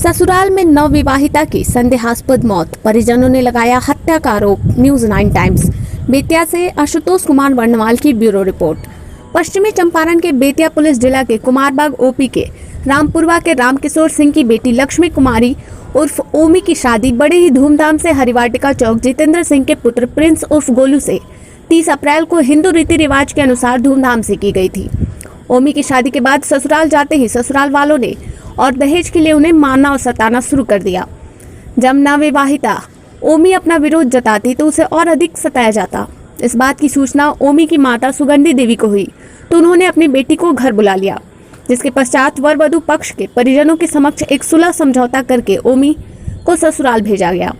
ससुराल में नवविवाहिता की संदेहास्पद मौत, परिजनों ने लगाया हत्या का आरोप। News 9 times. बेतिया से आशुतोष कुमार वर्णवाल की ब्यूरो रिपोर्ट। पश्चिमी चंपारण के बेतिया पुलिस जिला के कुमारबाग ओपी के रामपुरवा के रामकिशोर सिंह की बेटी लक्ष्मी कुमारी उर्फ ओमी की शादी बड़े ही धूमधाम से हरिवाटिका चौक जितेंद्र सिंह के पुत्र प्रिंस उर्फ गोलू से 30 अप्रैल को हिंदू रीति रिवाज के अनुसार धूमधाम से की गई थी। ओमी की शादी के बाद ससुराल जाते ही ससुराल वालों ने और दहेज के लिए उन्हें मारना और सताना शुरू कर दिया। जब नवविवाहिता ओमी अपना विरोध जताती तो उसे और अधिक सताया जाता। इस बात की सूचना ओमी की माता सुगंधी देवी को हुई तो उन्होंने अपनी बेटी को घर बुला लिया, जिसके पश्चात वर वधू पक्ष के परिजनों के समक्ष एक सुलह समझौता करके ओमी को ससुराल भेजा गया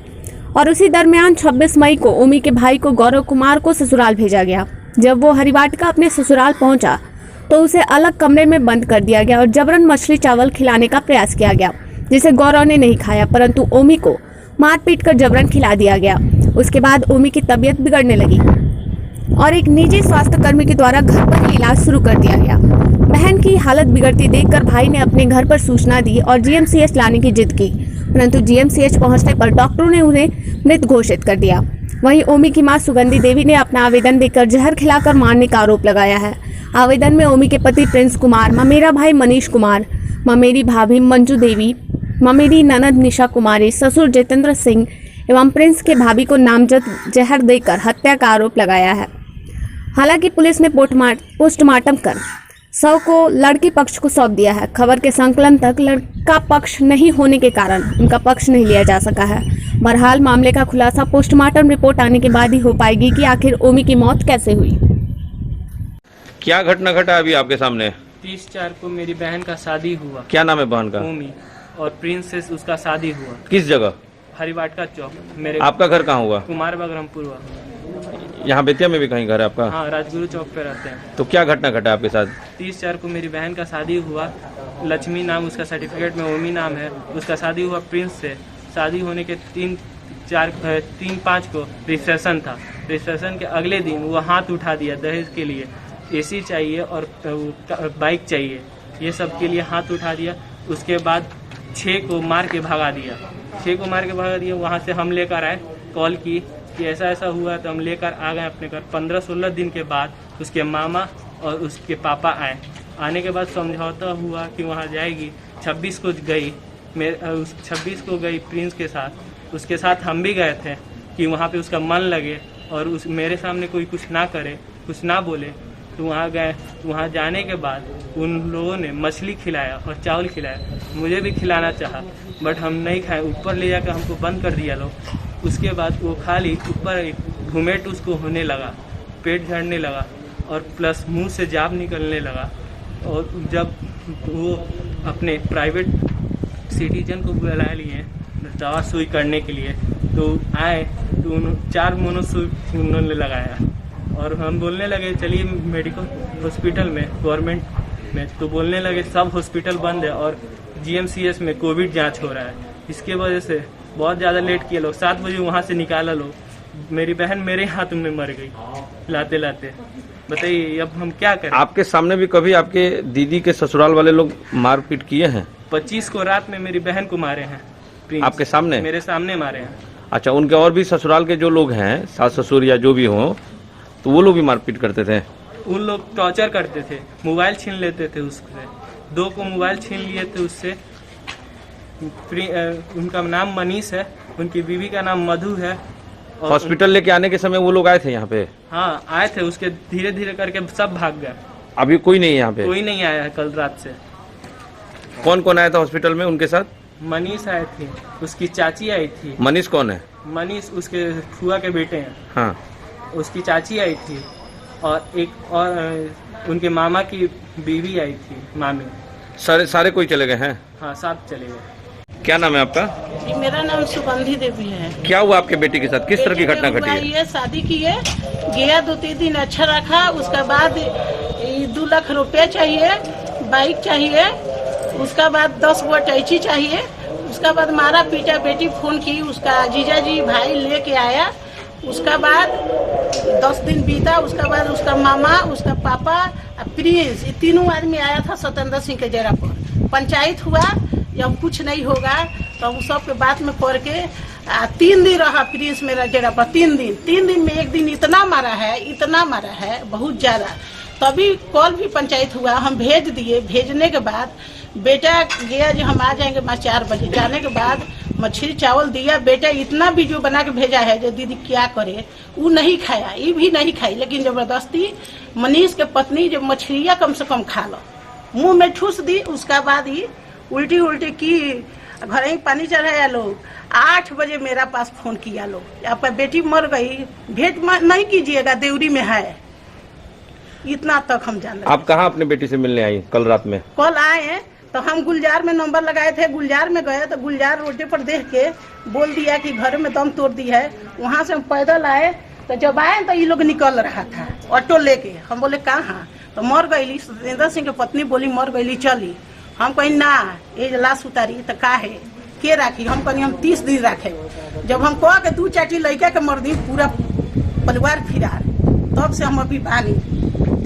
और उसी दरमियान 26 मई को ओमी के भाई को गौरव कुमार को ससुराल भेजा गया। जब वो हरिवाटिका अपने ससुराल पहुंचा तो उसे अलग कमरे में बंद कर दिया गया और जबरन मछली चावल खिलाने का प्रयास किया गया, जिसे गौरव ने नहीं खाया, परंतु ओमी को मारपीट कर जबरन खिला दिया गया। उसके बाद ओमी की तबीयत बिगड़ने लगी और एक निजी स्वास्थ्य कर्मी के द्वारा घर पर ही इलाज शुरू कर दिया गया। बहन की हालत बिगड़ती देखकर भाई ने अपने घर पर सूचना दी और जीएमसीएच लाने की जिद की, परंतु जीएमसीएच पहुंचने पर डॉक्टरों ने उन्हें मृत घोषित कर दिया। वहीं ओमी की मां सुगंधी देवी ने अपना आवेदन देकर जहर खिलाकर मारने का आरोप लगाया है। आवेदन में ओमी के पति प्रिंस कुमार, ममेरा भाई मनीष कुमार, ममेरी भाभी मंजू देवी, ममेरी ननद निशा कुमारी, ससुर जितेंद्र सिंह एवं प्रिंस के भाभी को नामजद जहर देकर हत्या का आरोप लगाया है। हालांकि पुलिस ने पोस्टमार्टम कर शव को लड़की पक्ष को सौंप दिया है। खबर के संकलन तक लड़का पक्ष नहीं होने के कारण उनका पक्ष नहीं लिया जा सका है। बहरहाल मामले का खुलासा पोस्टमार्टम रिपोर्ट आने के बाद ही हो पाएगी कि आखिर ओमी की मौत कैसे हुई। क्या घटना घटा अभी आपके सामने? 30/4 को मेरी बहन का शादी हुआ। क्या नाम है बहन का? ओमी। और प्रिंस से उसका शादी हुआ। किस जगह? हरिवाटिका चौक। मेरे आपका घर कहाँ हुआ? कुमारबाग रामपुरवा। यहाँ बेतिया में भी कहीं घर है आपका? हाँ, राजगुरु चौक पे रहते हैं। तो क्या घटना घटा आपके साथ? 30/4 को मेरी बहन का शादी हुआ। लक्ष्मी नाम उसका सर्टिफिकेट में, ओमी नाम है। उसका शादी हुआ प्रिंस से। शादी होने के 3-5 को रिसेप्शन था। रिसेप्शन के अगले दिन वो हाथ उठा दिया दहेज के लिए। एसी चाहिए और बाइक चाहिए, ये सब के लिए हाथ उठा दिया। उसके बाद 6 को मार के भगा दिया। वहाँ से हम लेकर आए, कॉल की कि ऐसा ऐसा हुआ, तो हम लेकर आ गए अपने घर। 15-16 दिन के बाद उसके मामा और उसके पापा आए। आने के बाद समझौता हुआ कि वहाँ जाएगी। 26 को गई, 26 को गई प्रिंस के साथ। उसके साथ हम भी गए थे कि वहाँ पे उसका मन लगे और मेरे सामने कोई कुछ ना करे, कुछ ना बोले। तो वहाँ गए। वहाँ जाने के बाद उन लोगों ने मछली खिलाया और चावल खिलाया। मुझे भी खिलाना चाहा, बट हम नहीं खाए। ऊपर ले जाकर हमको बंद कर दिया लोग। उसके बाद वो खाली ऊपर घुमेट उसको होने लगा, पेट झड़ने लगा और प्लस मुंह से जाब निकलने लगा। और जब वो अपने प्राइवेट सिटीजन को बुला लिए दवा सुई करने के लिए, तो आए तो 4 मोनोसुई उन्होंने लगाया और हम बोलने लगे चलिए मेडिकल हॉस्पिटल में, गवर्नमेंट में। तो बोलने लगे सब हॉस्पिटल बंद है और जीएमसीएच में कोविड जांच हो रहा है। इसके वजह से बहुत ज़्यादा लेट किए लोग। 7 बजे वहाँ से निकाला लोग। मेरी बहन मेरे हाथ में मर गई लाते लाते। बताइए अब हम क्या करें? आपके सामने भी कभी आपके दीदी के ससुराल वाले लोग मारपीट किए हैं? 25 को रात में मेरी बहन को मारे हैं। आपके सामने? मेरे सामने मारे हैं। अच्छा, उनके और भी ससुराल के जो लोग हैं, सास ससुर या जो भी हों, तो वो लोग भी मारपीट करते थे? उन लोग टॉर्चर करते थे, मोबाइल छीन लेते थे उससे। 2 को मोबाइल छीन लिए थे उससे। उनका नाम मनीष है, उनकी बीवी का नाम मधु है। हॉस्पिटल लेके आने के समय वो लोग आए थे यहाँ पे? हाँ आए थे। उसके धीरे धीरे करके सब भाग गए। अभी कोई नहीं है यहाँ पे? कोई नहीं आया है कल रात से। कौन कौन आया था हॉस्पिटल में उनके साथ? मनीष आए थे, उसकी चाची आई थी। मनीष कौन है? मनीष उसके फुआ के बेटे हैं। हाँ। उसकी चाची आई थी और एक और उनके मामा की बीवी आई थी, मामी। सारे कोई चले गए हैं? हाँ, सब चले गए। क्या नाम है आपका? मेरा नाम सुगंधी देवी है। क्या हुआ आपके बेटी के साथ? किस तरह की घटना घटी है? ये शादी किए गया, 2-3 दिन अच्छा रखा। उसके बाद 2 लाख रुपए चाहिए, बाइक चाहिए। उसका बाद 10 गो टैची चाहिए। उसका बाद मारा पीटा। बेटी फोन की, उसका जीजा जी भाई लेके आया। उसका बाद 10 दिन बीता। उसका बाद उसका मामा, उसका पापा, प्रिंस, ये तीनों आदमी आया था सत्येंद्र सिंह के जगह पर। पंचायत हुआ, जब कुछ नहीं होगा तो उस सब के बात में पढ़ के 3 दिन रहा प्रिंस मेरा जगह पर। 3 दिन में एक दिन इतना मारा है बहुत ज़्यादा। तभी कॉल भी पंचायत हुआ, हम भेज दिए। भेजने के बाद बेटा गया जो हम आ जाएंगे 4 बजे। जाने के बाद मछली चावल दिया। बेटा इतना वीडियो बना के भेजा है जो दीदी क्या करे, वो नहीं खाया, ये भी नहीं खाई। लेकिन जबरदस्ती मनीष के पत्नी जो मछलियाँ कम से कम खा लो, मुंह में ठूस दी। उसका बाद ही उल्टी की, घर ही पानी चढ़ाया लोग। 8 बजे मेरा पास फोन किया लोग, आपका बेटी मर गई, भेंट नहीं कीजिएगा, देवरी में है। इतना तक हम जान रहे। आप कहाँ अपने बेटी से मिलने आई कल रात में? कल आए हैं तो हम गुलजार में नंबर लगाए थे, गुलजार में गए तो गुलजार रोड पर देख के बोल दिया कि घर में दम तोड़ दी है। वहाँ से हम पैदल आए तो जब आए तो ये लोग निकल रहा था ऑटो लेके। हम बोले कहाँ? तो मर गई। सत्येंद्र सिंह की पत्नी बोली मर गई, चली। हम कहीं ना ये लाश उतारी तो का है के राखी? हम कहीं हम 30 दिन रखे। जब हम कह के 2 चाटी लड़का के मर दी, पूरा परिवार फिरार, तब से हम अभी बानी।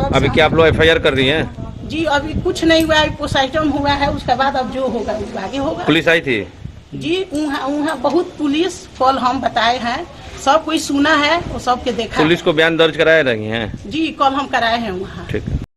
अभी क्या आप लोग FIR कर रही हैं? जी अभी कुछ नहीं हुआ है, पोस्टमार्टम हुआ है, उसके बाद अब जो होगा वो आगे होगा। पुलिस आई थी? जी वहाँ बहुत पुलिस कॉल हम बताए हैं, सब कोई सुना है, वो सबके देखा। पुलिस को बयान दर्ज कराए रही हैं? जी कॉल हम कराए हैं वहाँ। ठीक है।